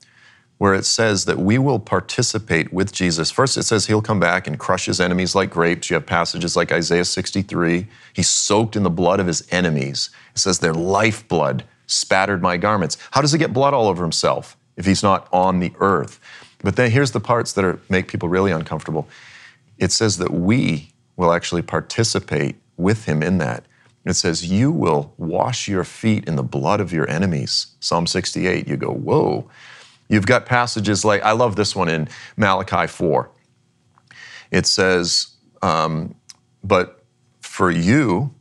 where it says that we will participate with Jesus. First, it says he'll come back and crush his enemies like grapes. You have passages like Isaiah 63. He's soaked in the blood of his enemies. It says their lifeblood spattered my garments. How does he get blood all over himself if he's not on the earth? But then here's the parts that make people really uncomfortable. It says that we will actually participate with him in that. It says, you will wash your feet in the blood of your enemies. Psalm 68, you go, whoa. You've got passages like, I love this one in Malachi 4. It says, but for you,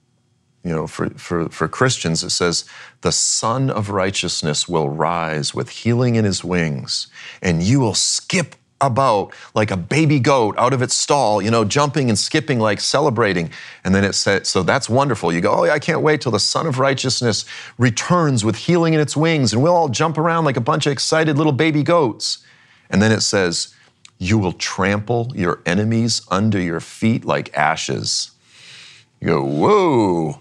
for Christians, it says, the Son of Righteousness will rise with healing in his wings, and you will skip about like a baby goat out of its stall, jumping and skipping, like celebrating. And then it said, so that's wonderful. You go, oh, yeah, I can't wait till the Son of Righteousness returns with healing in its wings, and we'll all jump around like a bunch of excited little baby goats. And then it says, you will trample your enemies under your feet like ashes. You go, whoa.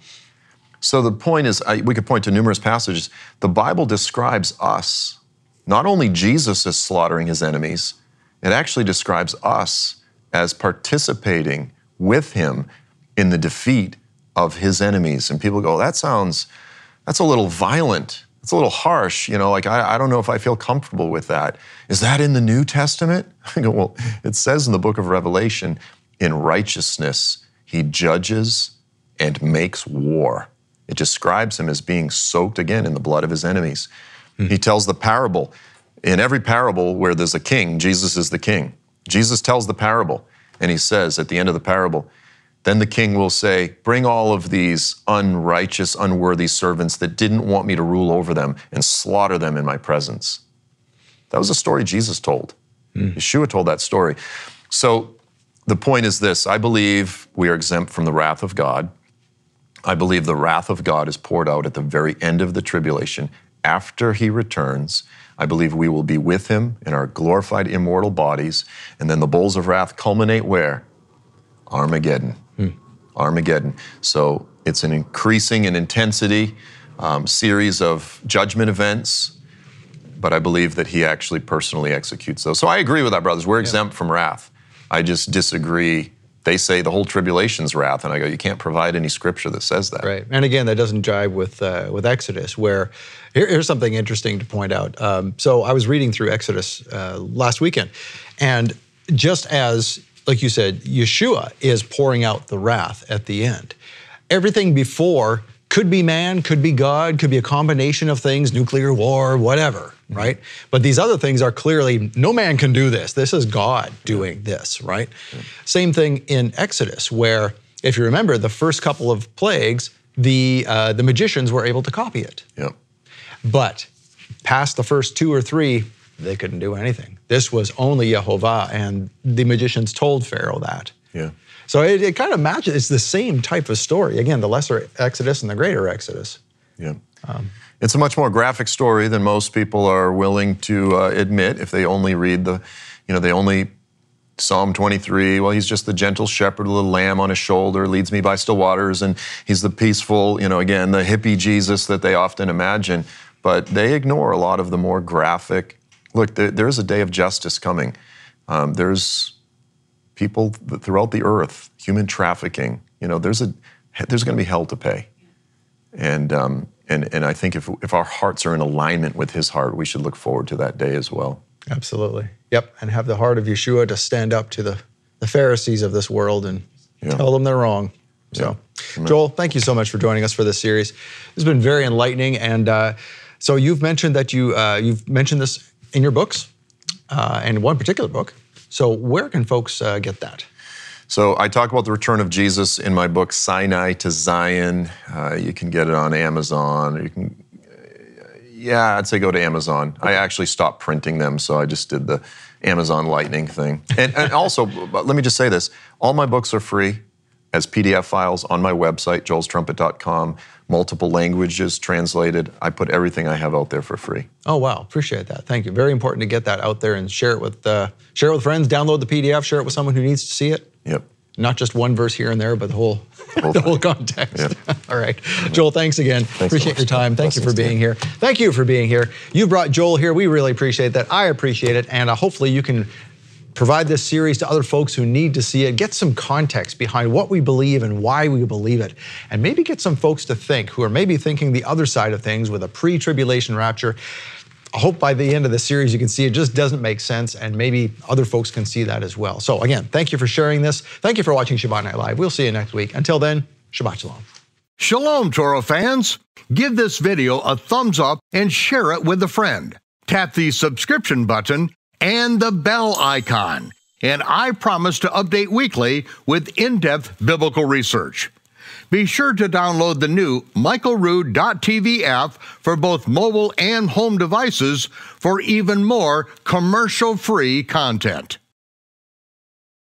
So the point is, we could point to numerous passages. The Bible describes us, not only Jesus as slaughtering his enemies, it actually describes us as participating with him in the defeat of his enemies. And people go, that's a little violent. It's a little harsh. I don't know if I feel comfortable with that. Is that in the New Testament? I go, well, it says in the book of Revelation, in righteousness, he judges and makes war. It describes him as being soaked again in the blood of his enemies. He tells the parable. In every parable where there's a king, Jesus is the king. Jesus tells the parable, and he says at the end of the parable, then the king will say, bring all of these unrighteous, unworthy servants that didn't want me to rule over them and slaughter them in my presence. That was a story Jesus told. Yeshua told that story. So the point is this, I believe we are exempt from the wrath of God. I believe the wrath of God is poured out at the very end of the tribulation after he returns. I believe we will be with him in our glorified immortal bodies, and then the bowls of wrath culminate where? Armageddon. Armageddon. So it's an increasing in intensity series of judgment events, but I believe that he actually personally executes those. So I agree with that, brothers. We're exempt from wrath. I just disagree. They say the whole tribulation's wrath, and I go, you can't provide any scripture that says that. Right, and again, that doesn't jive with Exodus, where here's something interesting to point out. So I was reading through Exodus last weekend, and just as, like you said, Yeshua is pouring out the wrath at the end. Everything before could be man, could be God, could be a combination of things, nuclear war, whatever, right? But these other things are clearly, no man can do this. This is God doing this, right? Same thing in Exodus, where, if you remember, the first couple of plagues, the magicians were able to copy it. But past the first 2 or 3, they couldn't do anything. This was only Yehovah, and the magicians told Pharaoh that. So it kind of matches, it's the same type of story. Again, the lesser Exodus and the greater Exodus. It's a much more graphic story than most people are willing to admit if they only read Psalm 23, well, he's just the gentle shepherd, a little lamb on his shoulder, leads me by still waters, and he's the peaceful, again, the hippie Jesus that they often imagine. But they ignore a lot of the more graphic. Look, there's a day of justice coming. There's people throughout the earth, human trafficking. There's going to be hell to pay. And I think if our hearts are in alignment with his heart, we should look forward to that day as well. Absolutely. Yep, and have the heart of Yeshua to stand up to the Pharisees of this world and tell them they're wrong. So, Joel, thank you so much for joining us for this series. This has been very enlightening, and so you've mentioned that you've mentioned this in your books, and one particular book. So where can folks get that? So I talk about the return of Jesus in my book, Sinai to Zion. You can get it on Amazon. I'd say go to Amazon. Okay. I actually stopped printing them, so I just did the Amazon Lightning thing. And also, let me just say this, all my books are free as PDF files on my website, joelstrumpet.com, multiple languages translated. I put everything I have out there for free. Oh, wow, appreciate that. Thank you. Very important to get that out there and share it with friends, download the PDF, share it with someone who needs to see it. Yep. Not just one verse here and there, but the whole context. Yeah. All right. Joel, thanks again. Appreciate your time. Thank you for being here. Thank you for being here. You brought Joel here. We really appreciate that. I appreciate it. And hopefully you can provide this series to other folks who need to see it, get some context behind what we believe and why we believe it, and maybe get some folks to think who are maybe thinking the other side of things with a pre-tribulation rapture. I hope by the end of the series you can see it just doesn't make sense, and maybe other folks can see that as well. So again, thank you for sharing this. Thank you for watching Shabbat Night Live. We'll see you next week. Until then, Shabbat Shalom. Shalom, Torah fans. Give this video a thumbs up and share it with a friend. Tap the subscription button and the bell icon, and I promise to update weekly with in-depth biblical research. Be sure to download the new michaelrood.tv app for both mobile and home devices for even more commercial-free content.